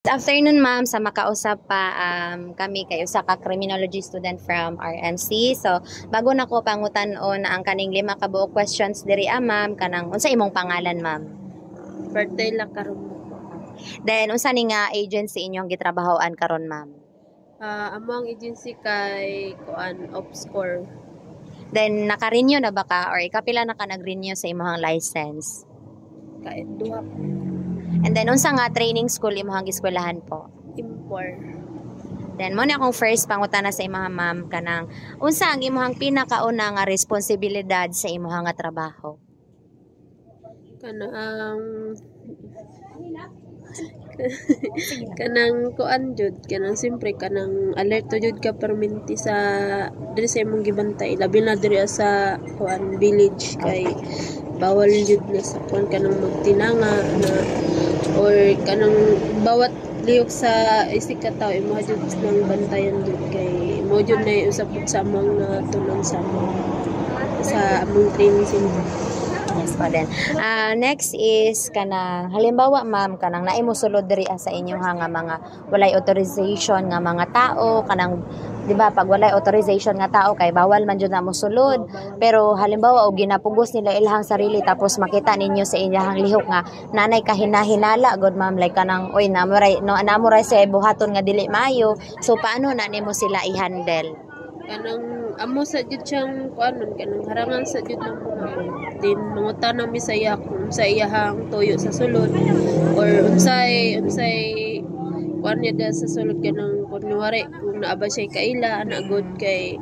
Good afternoon, ma'am. Sa makausap pa kami kayo sa criminology student from RMC. So, bago na ko pangutan-on ang kaning 5 ka buok questions diri ma'am, kanang unsa imong pangalan, ma'am? Birthday lang karon mo. Then unsa ni nga agency inyong gitrabahoan karon, ma'am? Among agency kay kuan Opscore. Then naka-renew na ba ka or ikapila na ka nag-renew sa imong license? Kay duha And then unsa nga training school imong giskwelahan po? Impor. Then mo na akong first pangutana sa imong ma'am kanang unsa ang imong pinakauna nga responsibilidad sa imong nga trabaho? Kanang kuan jud kanang simpre kanang alerto jud ka perminti sa diri sa imong gibantay labi na diri sa kuan village kay bawal jud na sa kuan kanang magtinanga na or kanang bawat lihok sa isig ka tawo imo jud nang bantayan jud kay mo jud na usab sa among natunan sa among training center. Yes po din. Next is kanang halimbawa ma'am kanang naimo sulod diri sa inyong nga mga walay authorization nga mga tao kanang di ba pag walay authorization nga tao kay bawal man jud na mo sulod pero halimbawa og ginapugos nila ilahang sarili tapos makita ninyo sa inyong lihok nga nanay kahinahinala god ma'am like kanang oy namuray sa buhaton nga dili maayo so paano na nimo sila i-handle? Kanang amo sa jud siyang kuanon kanang harangan sa jud ng mga din mangutan nami sa iya kung sa iyahang tuyo sa sulod or unsay kuan niya sa sulod kanang kunwari kung naaba siya kaila ana good kay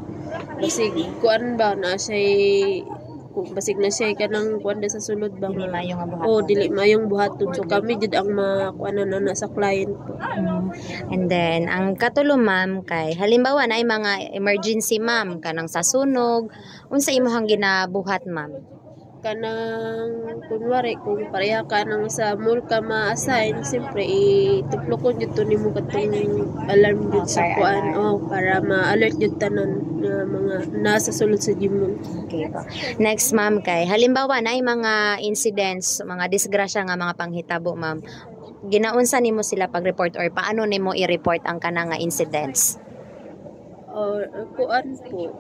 basig kuan ba na siya kung basig na siya kanang kuan sa sulod ba Dili mayong nga buhaton. dili mayong buhaton so kami jud ang makuanan na sa client po. And then ang katulo ma'am kay halimbawa na ay mga emergency ma'am kanang sa sunog unsa imong ginabuhat ma'am? Kanang kunwari kung pareha ka nang sa mall ka ma-assign siyempre ituplokon jud to nimo katong alarm jud sa kuan para ma-alert jud tanan na mga nasa sulod sa gymon. Okay po. Next ma'am kay halimbawa na ay mga incidents mga disgrasya nga mga panghitabo ma'am ginaunsa nimo sila pag-report or paano nimo i-report ang kanang nga incidents? Or kuan po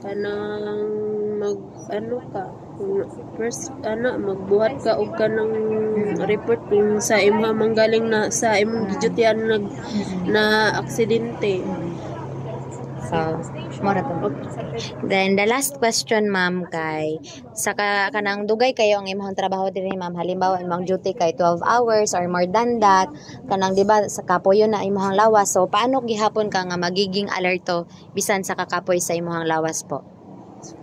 kanang first magbuhat ka og kanang report kung sa imong manggaling na sa imong gidutian na aksidente. So, mora to. Then the last question ma'am kay sa kanang dugay kayo ang imong trabaho diri ma'am halimbawa imong duty kay 12 hours or more than that kanang di ba sa kapoy na imong lawas so paano gihapon ka nga magiging alerto bisan sa kakapoy sa imong lawas po?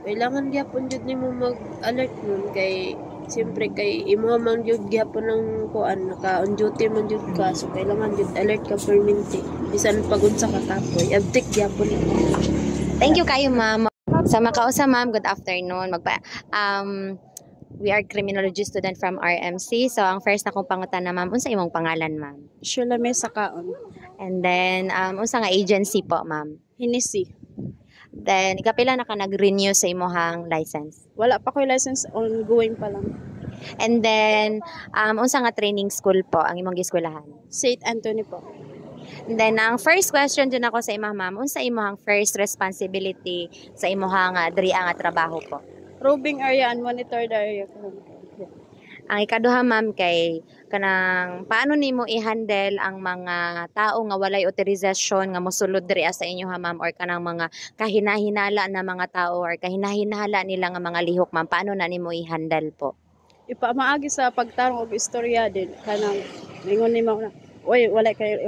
Kailangan gyapon jud nimo mag-alert nun kay siyempre kay imo man jud gyapon ng kuan naka on duty man jud ka so kailangan jud alert ka permanente bisan pag unsa ka kapoy update gyapon. Thank you kayo ma'am. Sa makausap ma'am good afternoon we are criminology student from RMC so ang first na kong pangutana ma'am unsa imong pangalan ma'am? Shulame Sakaon. And then unsa nga agency po ma'am? Hinisi. Then, ikapila na ka nag-renew sa imuhang license? Wala pa ko'y license, ongoing pa lang. And then, unsa nga training school po ang imong giskwelahan? St. Anthony po. And then, ang first question dyan ako sa imong ma'am, unsa imong first responsibility sa imong diri nga trabaho po? Roving area and monitored area. Ang ikaduha ma'am kay kanang paano nimo i-handle ang mga tao nga walay authorization nga mosulod diri sa inyo ha ma'am or kanang mga kahinahinala na mga tao or kahinahinala nila nga mga lihok ma'am paano na nimo i-handle po? Ipamaagi sa pagtarong og istorya din kanang lingon nimo na oy wala kay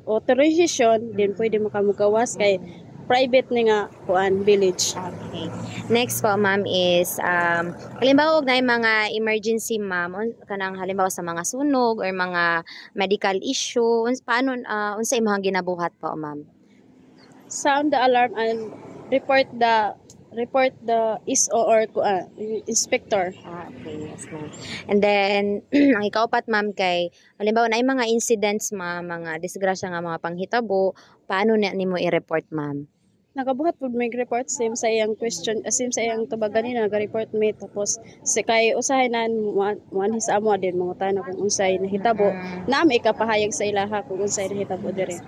authorization din pwede makamugawas kay private ni nga kuan village. Okay. Next po ma'am is halimbawa og naay mga emergency ma'am kanang halimbawa sa mga sunog or mga medical issue paano unsa imong ginabuhat po ma'am? Sound the alarm and report the ISO or inspector. Okay, yes ma'am. And then ang ikaupat ma'am kay halimbawa naay mga incidents ma'am mga disgrasya nga mga panghitabo paano na nimo i-report ma'am? Nakabuhat pud may report same sa iyang question, same sa iyang tubag ganina nag-report me tapos si kay usahay na muan sa amo din mga tanong kung unsay nahitabo na may kapahayag sa ilaha kung unsay nahitabo dire.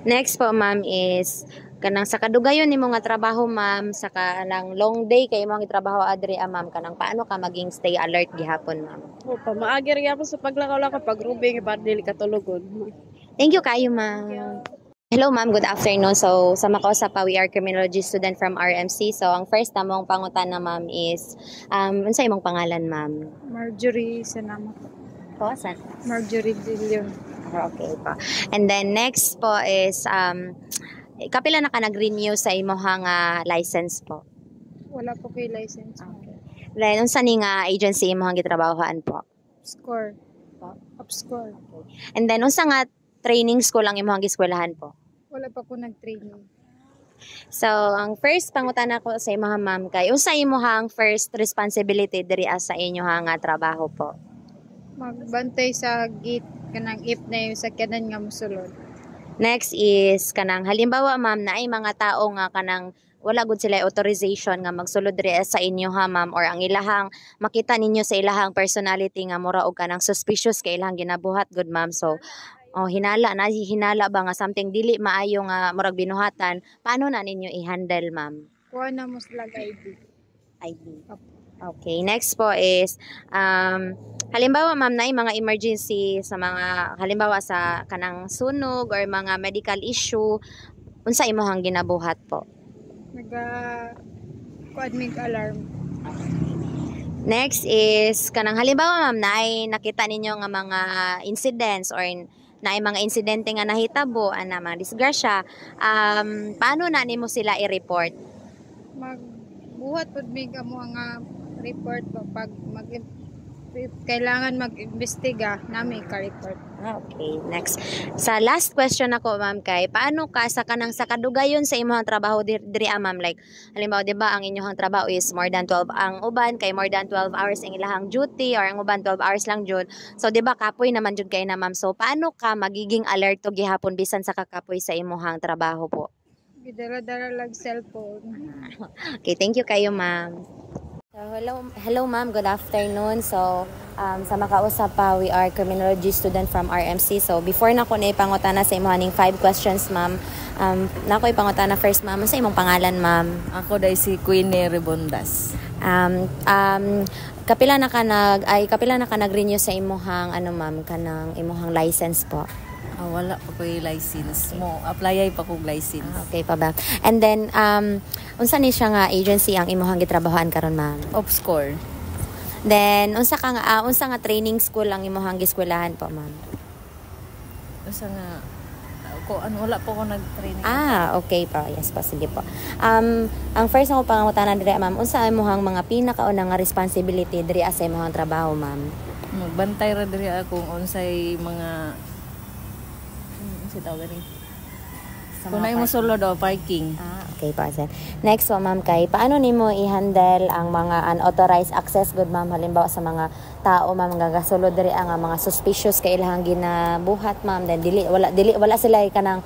Next po ma'am is kanang sa kadugayon nimo nga trabaho ma'am sa kanang long day kay imong gitrabaho adri ma'am kanang paano ka maging stay alert gihapon ma'am. O pa maagi ra gyapon sa paglakaw-lakaw pag rubing para dili katulugon. Thank you kayo ma'am. Hello ma'am, good afternoon. So sa makausap pa, we are criminology student from RMC. So ang first namong pangutana ma'am is unsa imong pangalan ma'am? Marjorie Sanamo. Po, saan? Marjorie Dillon. Okay po. And then next po is kapila na ka nag-renew sa imong license po? Wala po kay license. Then unsa ni nga agency imong gitrabahoan po? Score. Upscore. And then unsa nga training school ang imong giskwelahan po? Wala pa ko nag-training. So ang first pangutana ko sa imong ma'am kay unsa imong first responsibility diri sa inyohang trabaho po? Magbantay sa gate kanang if na yung sakyanan nga mosulod. Next is kanang halimbawa ma'am na ay mga tao nga kanang wala gud sila authorization nga magsulod diri sa inyo ha ma'am or ang ilahang makita ninyo sa ilahang personality nga mura og kanang suspicious kay ilahang ginabuhat good ma'am. So hinala ba nga something dili maayo nga murag binuhatan, paano na ninyo i-handle ma'am? Kuha na mo sila ID. Okay, next po is halimbawa ma'am na mga emergency sa mga halimbawa sa kanang sunog or mga medical issue, unsa imong ginabuhat po? Kuadmig alarm. Next is kanang halimbawa ma'am na nakita ninyo nga mga incidents or na mga insidente nga nahitabo ana mga disgrasya, paano na nimo sila i-report? Magbuhat pud mig amo nga report pag kailangan mag-imbestiga nami ka-report. Okay, next. Sa last question ako ma'am kay paano ka sa kanang sa kadugayon sa imong trabaho diri ma'am, like halimbawa di ba ang inyong trabaho is more than 12 ang uban kay more than 12 hours ang ilahang duty or ang uban 12 hours lang jud. So di ba kapoy naman jud kay na ma'am. So paano ka magiging alerto gihapon bisan sa kakapoy sa imong trabaho po? Gidala-dala lang cellphone. Okay, thank you kayo ma'am. So, hello ma'am, good afternoon. So, sa makausap pa, we are criminology student from RMC. So, before na ko na ipangutana sa imong 5 questions ma'am, na ko ipangutana first ma'am, sa imong pangalan ma'am? Ako dai si Queenie Rebondas. Kapila na ka nag-renew sa imong ma'am kanang imong license po? Wala pa ko'y license. Mo apply pa kog license. Okay pa ba? And then unsa ni siya nga agency ang imong gitrabahoan karon ma'am? Upscore. Then unsa nga training school ang imong giskwelahan po ma'am? Unsa nga wala po ko nag-training. Okay pa. Yes pa, sige po. Ang first ako pangangutanan diri ma'am, unsa imong mga pinakauna nga responsibility diri sa imong trabaho ma'am? Magbantay ra diri ako kung unsay mga si tawag ni. Kung na mo solo daw parking. Okay pa sir. Next po ma'am kay paano nimo i-handle ang mga unauthorized access good ma'am halimbawa sa mga tao ma'am nga gasulod diri ang mga suspicious kay ilahang ginabuhat ma'am then wala sila kanang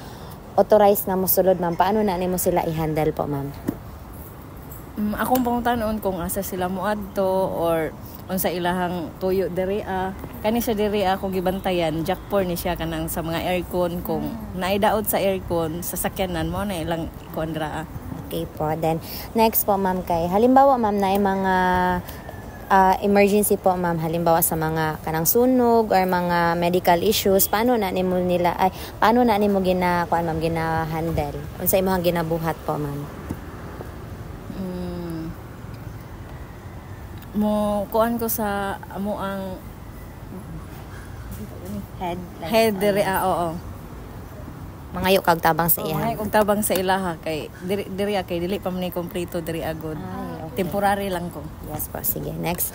authorized nga mosulod ma'am, paano na nimo sila i-handle po ma'am? Akong pangutanon kung asa sila moadto or unsa ilahang tuyo diri kani siya diri kung gibantayan jackpor ni siya kanang sa mga aircon kung naidaot sa aircon sa sakyanan mo na ilang kondra. Okay po. Then next po ma'am kay halimbawa ma'am na mga emergency po ma'am halimbawa sa mga kanang sunog or mga medical issues, paano na nimo gina-handle? Unsa imong ginabuhat po ma'am? Mo kuan ko sa amo ang head diri oo. Mangayo kag tabang sa iya. Mangayo kag tabang sa ilaha kay diri kay dili pa man kompleto diri agod. Okay. Temporary lang ko. Yes po, sige. Next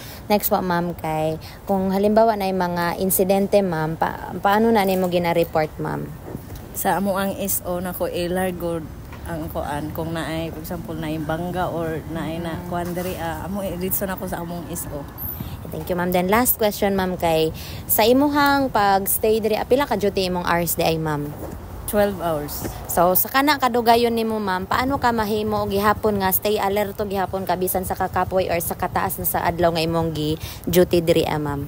po ma'am kay kung halimbawa na mga insidente ma'am, paano na nimo gina-report ma'am? Sa amo ang SO nako largo ang kuan kung naay for example naay bangga or naay na kuan diri amo dito nako sa among SO. Thank you ma'am. Then last question ma'am kay sa imuhang pag-stay diri pila ka duty imong hours di ay ma'am? 12 hours. So sa kana kadugayon nimo ma'am, paano ka mahimo og gihapon nga stay alerto gihapon ka bisan sa kakapoy or sa kataas na sa adlaw nga imong gi duty diri ma'am?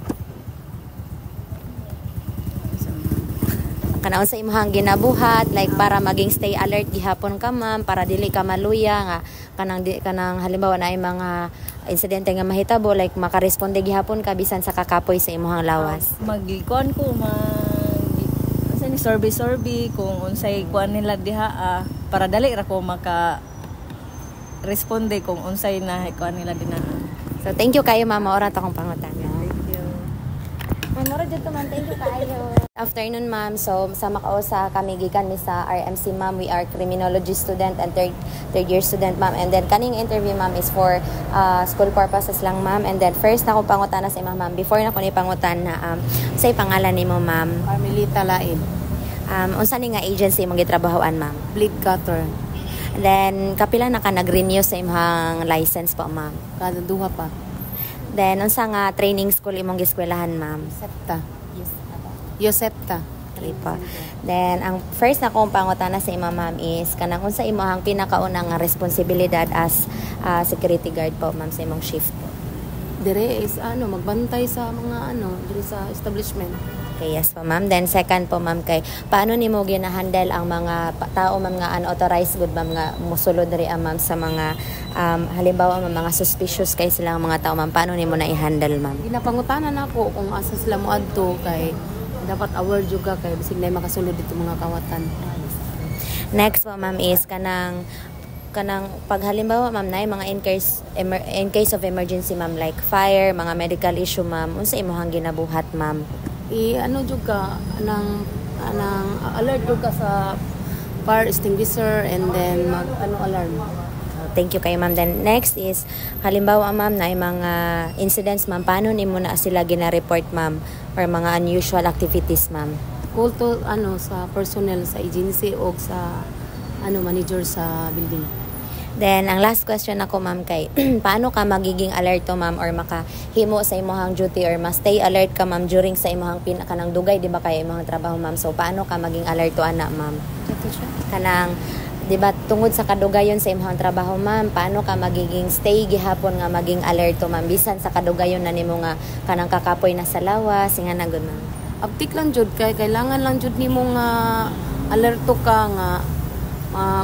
Kana unsa imong ginabuhat like para maging stay alert gihapon ka ma'am para dili ka maluya nga kanang halimbawa na ay mga insidente nga mahitabo like makaresponde gihapon ka bisan sa kakapoy sa imong lawas. Magikuan ko unsay ni survey kung unsay kuan nila diha para dali ra ko maka responde kung unsay na kuan nila dinha. So thank you kayo ma'am, ora ta akong pangutana. Thank you. Ma'am, jud to ma'am, thank you kayo. Afternoon ma'am, so sa Makausa kami gikan mi sa RMC ma'am, we are criminology student and third year student ma'am, and then kaning interview ma'am is for school purposes lang ma'am, and then first na ko pangutana sa imong ma'am, before na ko ni pangutana say pangalan nimo ma'am? Carmelita Lain. Unsa ni nga agency imong gitrabahoan ma'am? Bleed cutter. And then kapila na ka nag-renew sa imong license po ma'am? Kada duha pa. Then unsa nga training school imong giskwelahan ma'am? Septa. Yosepta. Po. Then ang first na kong pangutana sa imong ma'am is kanang unsa imong pinakaunang nga responsibilidad as security guard po ma'am sa imong shift po? Dire is magbantay sa mga dire sa establishment. Okay, yes po ma'am. Then second po ma'am kay paano nimo gina-handle ang mga tao ma'am nga unauthorized good ma'am nga musulod diri ma'am sa mga halimbawa mga suspicious kay sila mga tao ma'am, paano nimo na i-handle ma'am? Ginapangutanan ako kung asa sila moadto kay dapat aware juga kay bisig na makasulod dito mga kawatan. Next po ma'am is kanang pag halimbawa ma'am na mga in case of emergency ma'am like fire, mga medical issue ma'am, unsa imong ginabuhat ma'am? Juga anang alert juga sa fire extinguisher and then alarm. Thank you kayo ma'am. Then next is halimbawa ma'am na mga incidents ma'am, paano nimo na sila gina-report ma'am or mga unusual activities ma'am? Call to sa personnel sa agency o sa manager sa building. Then ang last question ako ma'am kay paano ka magiging alerto ma'am or makahimo sa imong duty or stay alert ka ma'am during sa imong kanang dugay di ba kay imong trabaho ma'am? So paano ka maging alerto ana ma'am? Kanang di ba tungod sa kadugayon sa imong trabaho ma'am, paano ka magiging stay gihapon nga maging alerto ma'am bisan sa kadugayon na nimo nga kanang kakapoy na sa lawas nga nagud ma'am? Aptik lang jud kay kailangan lang jud nimo nga alerto ka nga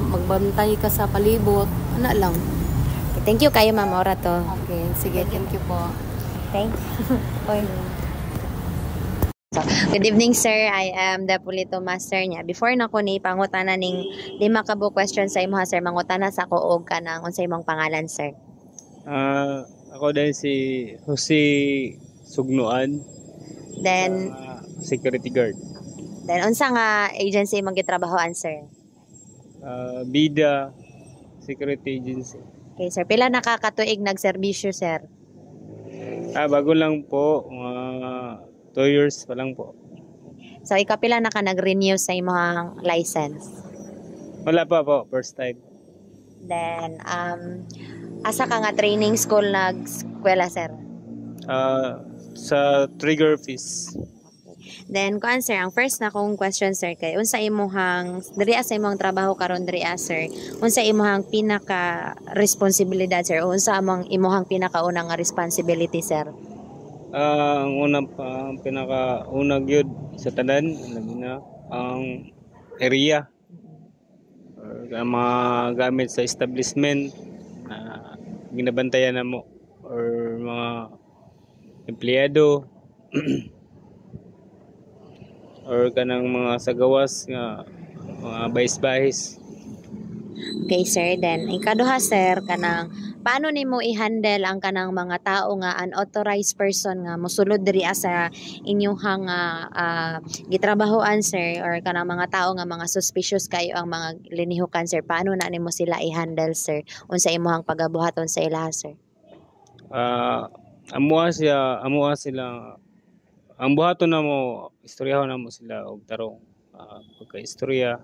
magbantay ka sa palibot lang. Okay, thank you kayo ma'am, ora to. Okay, sige, thank you po. Thank you. Good evening sir, I am the Polito Master niya. Before na ko ni pangutana ning 5 ka bu question sa imo sir, mangutana sa ko og kanang unsa imong pangalan sir? Ako din si Jose Sugnuan. Then Security guard. Then unsa nga agency imong gitrabahoan sir? Bida Security Agency. Okay sir, pila nakakatuig nagserbisyo sir? Bago lang po, 2 years pa lang po. So ikapila na ka nag-renew sa imong license? Wala pa po, first time. Then asa ka nga training school nag-eskwela sir? Sa Trigger Fees. Then kuan sir, ang first na kong question sir kay unsa imong diri sa imong trabaho karon diri sir, unsa imong pinaka responsibilidad sir o unsa among imong pinakaunang responsibility sir? Ang pinaka-una gyud sa tanan ang area or ang mga gamit sa establishment na ginabantayan namo or mga empleyado or kanang mga sagawas nga mga bahis-bahis. Okay sir, then ikaduha sir kanang paano nimo i-handle ang kanang mga tao nga unauthorized person nga mosulod diri sa inyong gitrabahoan sir or kanang mga tao nga mga suspicious kayo ang mga linihukan sir, paano na nimo sila i-handle sir? Unsa imong pagabuhaton sa ila sir? Amuha sila ang buhaton na mo, istoryahon na mo sila og tarong pagka-istorya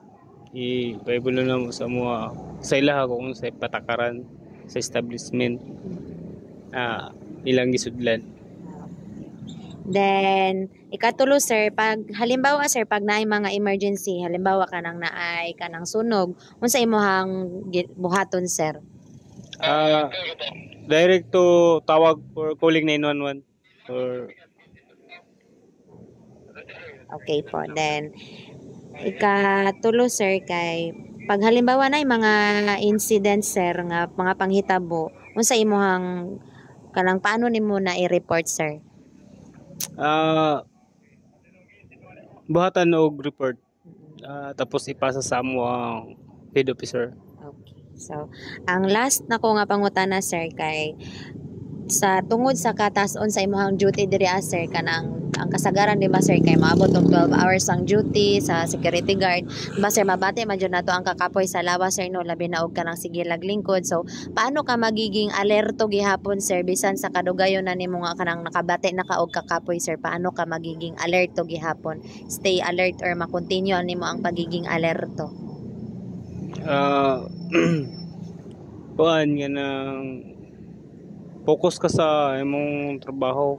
i-bible na mo sa mga sa ilaha kung sa patakaran sa establishment ilang gisudlan. Then, ikatulo sir, pag halimbawa sir, pag naay mga emergency, halimbawa kanang naay kanang sunog, unsa imong buhaton sir? Direct to tawag for calling 911 or Okay po. Then, ikatulo sir kay pag halimbawa na mga incident sir nga mga panghitabo, unsa imong kanang paano nimo na i-report sir? buhatan og report tapos ipasa sa amo ang head officer. Okay. So, ang last na ko nga pangutana sir kay sa tungod sa katason sa imong duty diri sir kanang ang kasagaran di ba sir kay maabot og 12 hours ang duty sa security guard ba sir mabati man jud nato ang kakapoy sa lawas sir no labi na og kanang sigilag lingkod. So paano ka magiging alerto gihapon sir bisan sa kadugayon na nimo nga kanang nakabati na ka og kakapoy sir, paano ka magiging alerto gihapon, stay alert or makontinue nimo ang pagiging alerto? Kuan nga nang focus ka sa imong trabaho.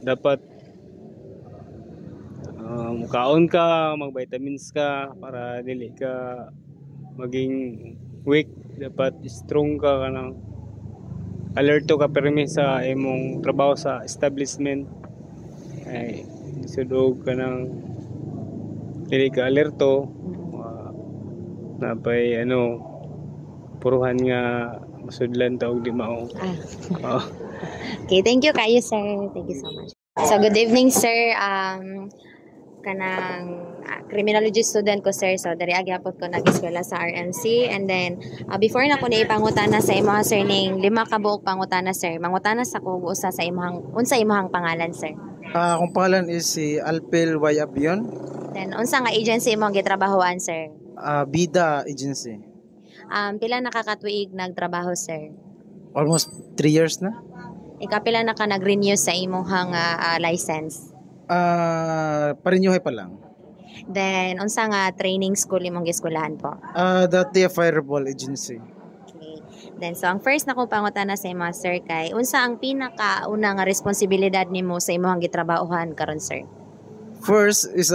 Dapat kaon ka, mag-vitamins ka para dili ka maging weak. Dapat strong ka kanang alerto ka permi sa imong trabaho sa establishment. Ay sudog ka nang dili ka alerto. Napay puruhan nga masudlan ta og di mao. Okay, thank you kayo sir. Thank you so much. So good evening sir. Kanang criminology student ko sir. So diri agyapon ko nag-eskwela sa RMC and then before na ko ni ipangutana sa imo sir ning 5 ka buok pangutana sir. Mangutana sa ko usa sa imong unsa imong pangalan sir? Akong pangalan is si Alpel Y. Abion. Then unsa nga agency imong gitrabahoan sir? Bida Agency. Pila nakakatuig nagtrabaho sir? Almost 3 years na. Ikapila na ka nag-renew sa imong license? Parinyuhay pa lang. Then, unsa nga training school imong giskwelahan po? Dati Fireball Agency. Okay. Then, so ang first na kong pangutana sa imo sir kay, unsa ang pinakauna nga responsibilidad nimo sa imong gitrabahohan karon sir? First is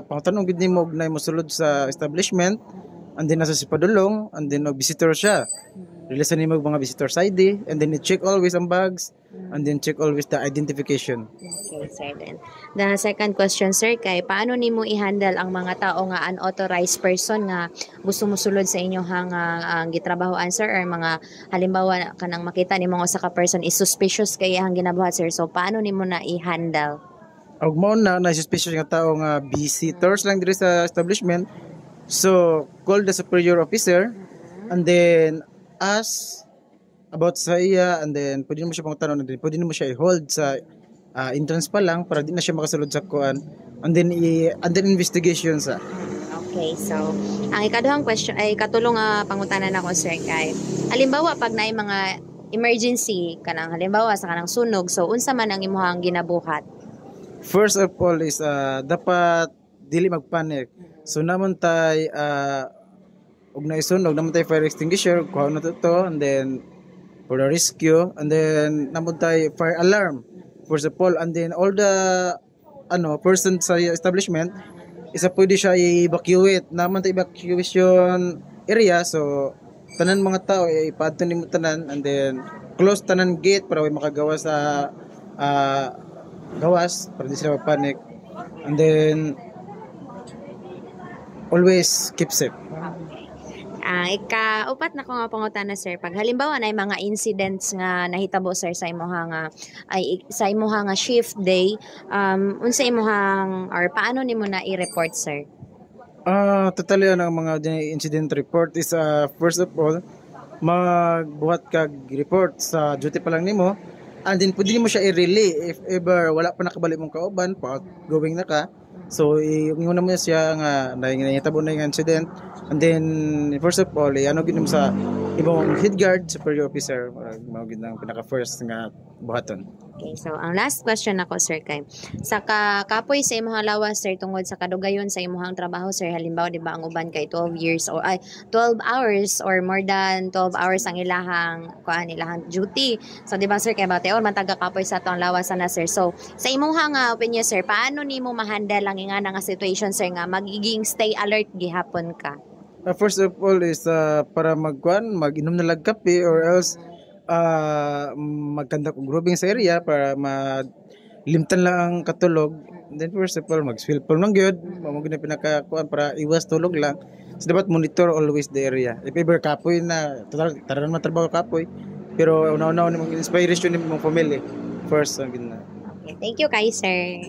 pangtanong gid nimo og nay mosulod sa establishment, and then nasa si padulong, and then visitor siya. Release nimo mga visitors ID, and then i-check always ang bags, and then check always the identification. Okay, sir. Then, the second question, sir, kay paano nimo i-handle ang mga tao nga unauthorized person nga gusto mosulod sa inyo ang gitrabahoan, sir, or mga halimbawa kanang makita nimo nga usa ka person is suspicious kay ang ginabuhat, sir. So, paano nimo na i-handle? Og mao na suspicious nga tao nga visitors lang diri sa establishment. So, call the superior officer, and then ask about sa iya, and then pwede mo siya pangtanong, and then pwede mo siya i-hold sa entrance pa lang para di na siya makasulod sa kuan, and then investigation sa. Okay, so ang ikaduhang question ay katulong pangutanan nako sir kay halimbawa pag naay mga emergency kanang halimbawa sa kanang sunog, so unsa man ang imong ginabuhat? First of all is dapat dili magpanic. So namon tay og naisunog naman tayo fire extinguisher, kuha na to, and then for the rescue, and then naman tayo fire alarm first of all, and then all the person sa establishment isa pwede siya i-evacuate naman tayo evacuation area. So tanan mga tao ipadto nimo tanan, and then close tanan gate para way makagawa sa gawas para di sila panic, and then always keep safe. Ika-upat na ko nga pangutana sir, pag halimbawa na mga incidents nga nahitabo sir sa imong nga shift day, unsa imong or paano nimo na i-report sir? Totally ang mga incident report is first of all magbuhat kag report sa duty pa lang nimo, and then pwede mo siya i-relay if ever wala pa nakabalik mong kauban pa going na ka. So yung una mo siya nga nahitabo na yung incident, and then first of all gid mo sa imong head guard superior officer, mao gid ang pinaka first nga buhaton. Okay, so ang last question ako sir kay sa kapoy sa imong lawas sir tungod sa kadugayon sa imong trabaho sir halimbawa di ba ang uban kay 12 years or 12 hours or more than 12 hours ang ilahang duty. So di ba sir kay batayon man taga kapoy sa atong lawas na sir. So sa imong opinion sir paano nimo ma-handle ang nga nga situation sir nga magiging stay alert gihapon ka? First of all is para mag-inom na lag kape or else magkanda kong grouping sa area para malimtan lang ang katulog. And then first of all mag-swill lang gyud mo gina pinakakuan para iwas tulog lang. So dapat monitor always the area. If ever kapoy na taran man trabaho kapoy pero una-una ni mong inspiration ni mong family first ang gina. Okay, thank you kay sir.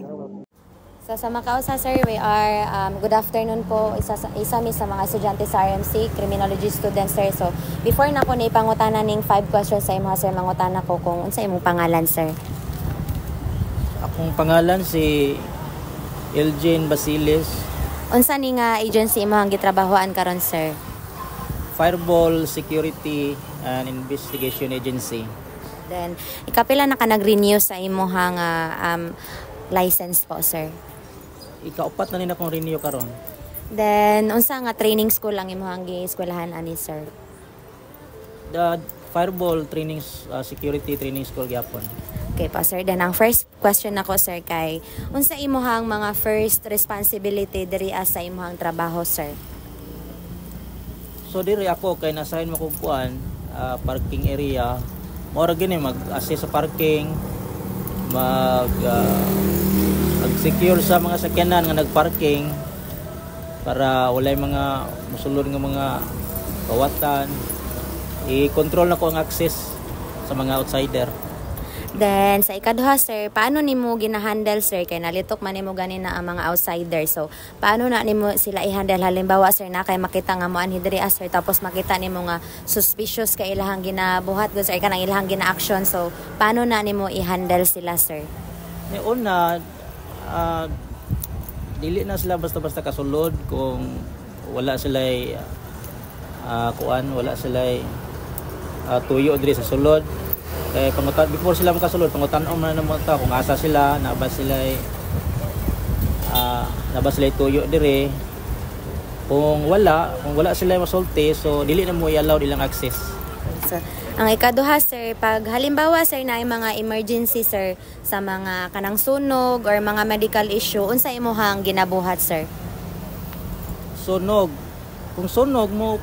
So sa Makausa sir, we are good afternoon po. Isa mi sa mga estudyante sa RMC, criminology students sir. So before na ko na ipangutana ning 5 questions sa imo sir, mangutana ko kung unsa imong pangalan sir. Akong pangalan si Elgin Basiles. Unsa ni nga agency imong gitrabahoan karon sir? Fireball Security and Investigation Agency. Then ikapila na ka nag-renew sa imong license po sir? Ikaupat na nina kong renew karon. Then unsa nga training school ang imong gi-eskwelahan ani sir? The Fireball Training Security Training School gyapon. Okay pa sir. Then ang first question nako sir kay unsa imong mga first responsibility diri sa imong trabaho sir? So diri ako kay na-assign mo kog kuan parking area. Mora gini mag-assist sa parking, mag-secure sa mga sakyanan nga nagparking para walay mga musulod nga mga kawatan. I-control na ko ang access sa mga outsider. Then sa ikaduha sir, paano nimo gina-handle sir kay nalitok man nimo gani na ang mga outsider. So paano na nimo sila i-handle halimbawa sir na kay makita nga mo anhi diri sir tapos makita nimo nga suspicious kay ilahang ginabuhat gud sir kanang ilahang gina-action. So paano na nimo i-handle sila sir? Ni una dili na sila basta-basta kasulod kung wala sila wala sila tuyo diri sa sulod. Kaya before sila makasulod, pangutan-on man naman ta kung asa sila, naba sila tuyo dire. Kung wala sila masulti, so dili na mo i-allow ilang access. So, ang ikaduha sir, pag halimbawa sir na mga emergency sir sa mga kanang sunog or mga medical issue, unsa imong ginabuhat sir? Sunog. Kung sunog mo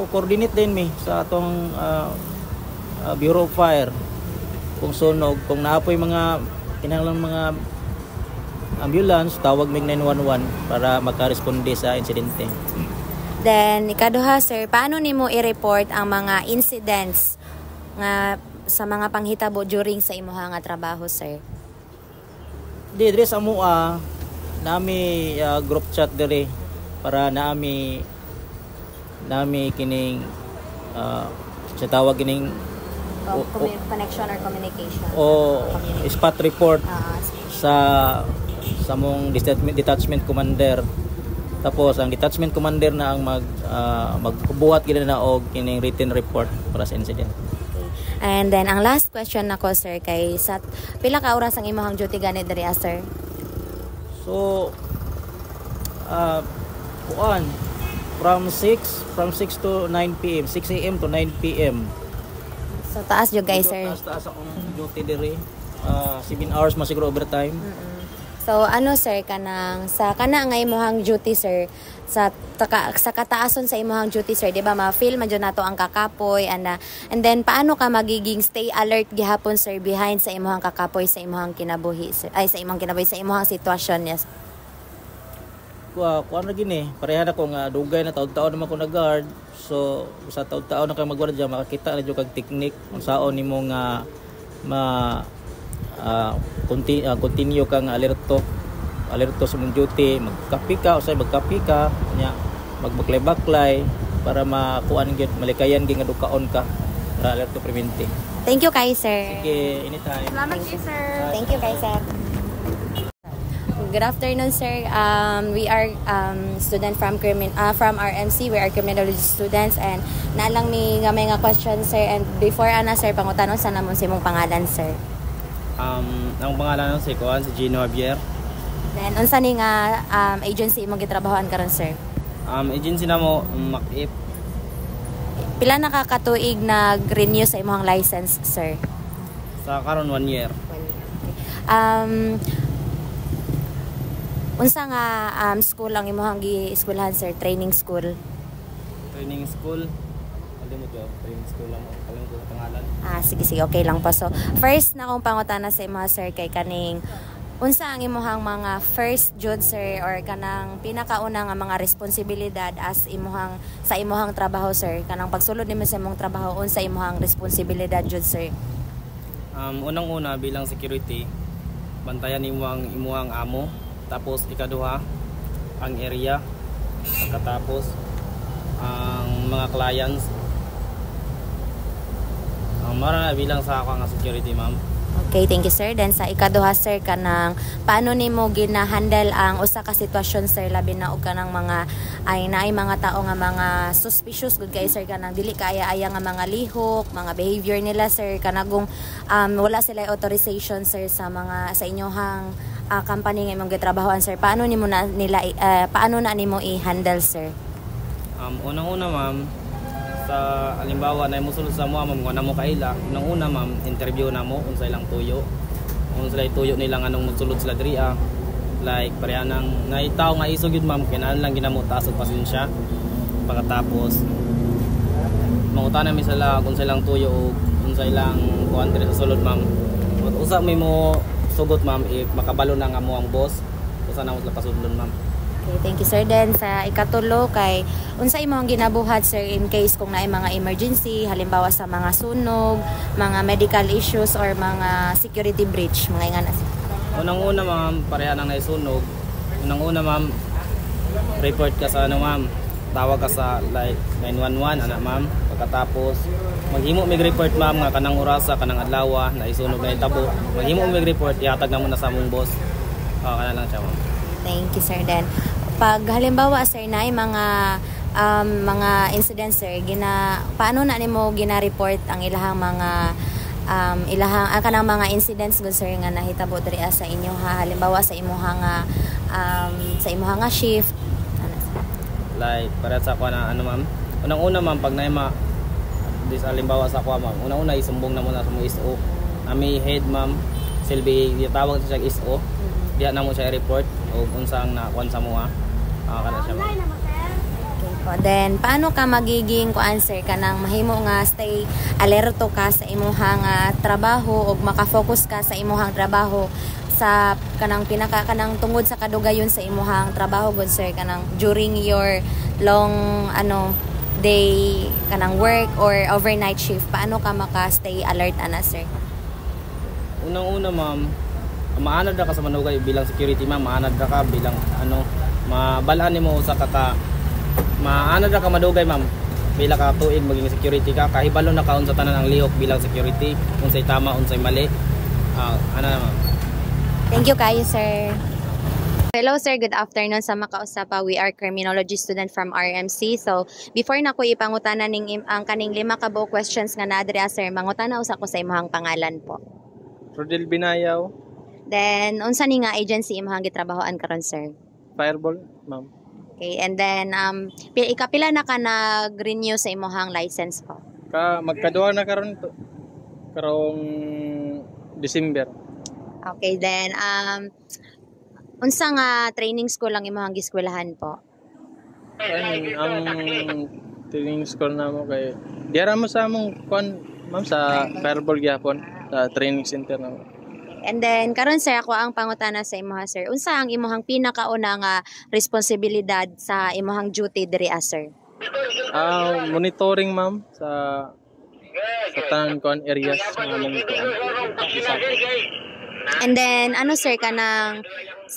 coordinate din mi sa atong Bureau of Fire. Kung sunog, kung naapoy mga kinahanglan mga ambulance, tawag mig 911 para makaresponde sa insidente. Then ikaduha sir, paano nimo i-report ang mga incidents nga sa mga panghitabo during sa imong nga trabaho sir? Dire sa mua nami group chat dire para nami kining sa tawag kining connection or communication spot report sa mong detachment commander. Tapos ang detachment commander na ang magbuhat gid na og kining written report para sa incident. Okay. And then ang last question nako sir kay sa pila ka oras ang imong duty gani diri sir? So from 6 to 9 PM, 6 AM to 9 PM. So taas jud guys sir. Taas akong duty diri. 7 hours man siguro overtime. So ano sir kanang sa kana nga imong duty sir sa kataason sa imong duty sir di ba ma-feel man jud nato ang kakapoy and then paano ka magiging stay alert gihapon sir behind sa imong kakapoy sa imong kinabuhi sir ay sa imong kinabuhi sa imong sitwasyon yes. Kuan ra gini pareha na ko nga dugay na taon-taon naman ko nag-guard. So sa taon-taon na kay magwardya makakita na jud kag technique unsaon nimo nga continue kang alerto sa mong duty, magkapi ka nya magbaklay-baklay para makuan gyud malikayan gyud nga dukaon ka para alerto preventi. Thank you kay sir. Sige, anytime. Salamat kay sir. Thank you kay sir. Good afternoon sir. We are student from RMC. We are criminology students and nalang may nga questions sir and before ana sir pangutanon sa namon simong pangalan sir. Ang pangalan si Kuan si Gino Javier. Then unsa ni nga agency imong gitrabahoan karon sir? Agency na mo Makip. Pila na ka katuig nag-renew sa imong license sir? Sa karon 1 year. Unsa nga school ang imong gi-eskwelahan sir? Training school? Training school. Kalimot ko, training school lang. Kalimot ko sa pangalan. Sige, okay lang po. So, first na akong pangutana sa imong sir kay kaning unsa ang imong mga first jud sir or kanang pinakauna nga mga responsibilidad as imong sa imong trabaho sir? Kanang pagsulod nimo sa imong trabaho unsa imong responsibilidad jud sir? Unang-una bilang security, bantayan nimo ang imong amo. Tapos ikaduha ang area. Pagkatapos ang mga clients. Mara na bilang sa ako nga security ma'am. Okay, thank you sir. Then sa ikaduha sir kanang paano nimo gina-handle ang usa ka sitwasyon sir labi na og kanang mga naay mga tao nga mga suspicious gud kay sir kanang dili kaaya-aya nga mga lihok, mga behavior nila sir kanagong wala sila authorization sir sa mga sa inyohang company nga imong gitrabahoan sir. Paano nimo na nila paano na nimo i-handle sir? Unang-una ma'am, sa halimbawa na musulod sa mo ma'am na mo kaila, unang-una ma'am interview na mo unsay lang tuyo. Unsay tuyo nilang anong musulod sila diri like pareha nang naitaw nga isog yun ma'am kinahanglan lang ginamo taas og pasensya. Pagkatapos mangutana mi sila kung unsay lang tuyo o unsay lang kuan diri sa sulod ma'am. Usa may mo sugot ma'am if makabalo na nga mo ang boss usa na mo sila pasudlon ma'am. Okay, thank you sir. Then sa ikatulo kay unsa imong ginabuhat sir in case kung naay mga emergency halimbawa sa mga sunog, mga medical issues or mga security breach mga ingana sir? Unang-una ma'am, pareha nang naisunog. Unang-una ma'am, report ka sa ma'am. Tawag ka sa like 911 ma'am. Pagkatapos maghimo mig report ma'am nga kanang orasa kanang adlaw na isunog na itabo. Maghimo mig report ihatag na mo na sa among boss. Kana lang siya ma'am. Thank you sir. Then pag halimbawa sir na mga incidents sir paano na nimo gina-report ang ilahang mga kanang mga incidents gud sir nga nahitabo diri sa inyo halimbawa sa imong nga shift like para sa ako na ma'am unang-una ma'am pag naay halimbawa sa ako ma'am unang-una isumbong na mo na sa mo ISO ami head ma'am silbi gitawag siya ISO diha na mo siya report o unsang nakuan sa mo kana siya ma'am. Okay po. Then paano ka magiging sir kanang mahimo nga stay alerto ka sa imong trabaho ug maka-focus ka sa imong trabaho sa kanang kanang tungod sa kadugayon sa imong trabaho gud sir kanang during your long day kanang work or overnight shift paano ka maka-stay alert sir? Unang-una ma'am, maanad ka sa manugay bilang security ma'am, maanad ka bilang mabalaan nimo sa maanad ka madugay ma'am bilang ka tuig maging security ka kahibalo na kaon sa tanan ang lihok bilang security unsay tama unsay mali na ma'am. Thank you kayo sir. Hello sir, good afternoon sa makausapa. We are criminology student from RMC. So before na ko ipangutana ning ang kaning 5 ka buok questions nga naadri sir, mangutana usa ko sa imong pangalan po. Rodel Binayaw. Then unsa ni nga agency imong gitrabahoan karon sir? Fireball, ma'am. Okay, and then ikapila na ka nag-renew sa imong license po? Magkaduha na karon to. Karong December. Okay, then unsa nga training school ang imong giskwelahan po? Ang training school namo kay diara mo sa among ma'am sa Fireball gyapon sa training center namo. And then karon sir ako ang pangutana sa imong sir. Unsa ang imong pinakauna nga responsibilidad sa imong duty diri sir? Monitoring ma'am sa tanan areas nga among And then sir kanang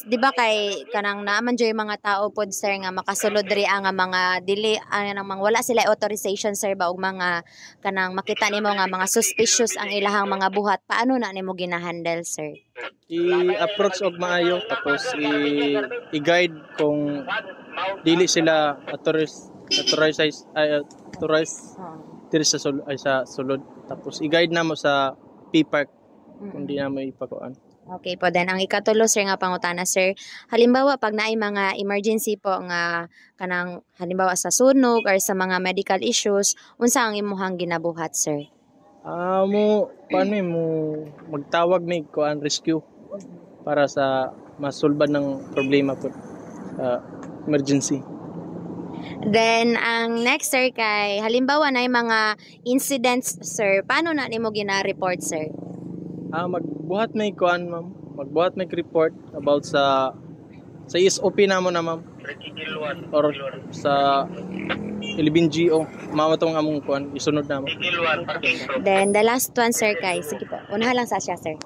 di ba kay kanang naaman joy mga tao pod sir nga makasulod diri nga mga dili mga wala sila authorization sir ba og mga kanang makita nimo nga mga suspicious ang ilahang mga buhat paano na nimo gina-handle sir? I-approach og maayo tapos i-guide kung dili sila authorized diri sa sulod tapos i-guide namo sa P-Park kung di na mo ipakuan. Okay po, then ang ikatulo sir nga pangutana sir, halimbawa pag naay mga emergency po nga kanang halimbawa sa sunog or sa mga medical issues, unsa ang imuhang ginabuhat sir? Mo paano mo magtawag ni kuan rescue para sa masulban ng problema po emergency. Then ang next sir kay halimbawa naay mga incidents sir, paano na nimo gina-report sir? Magbuhat may kuan ma'am. Magbuhat may report about sa SOP namo na ma'am. Or sa 11GO. Mama tong among kuan isunod namo. Then the last one sir kay sige po. Unahan lang sa siya sir.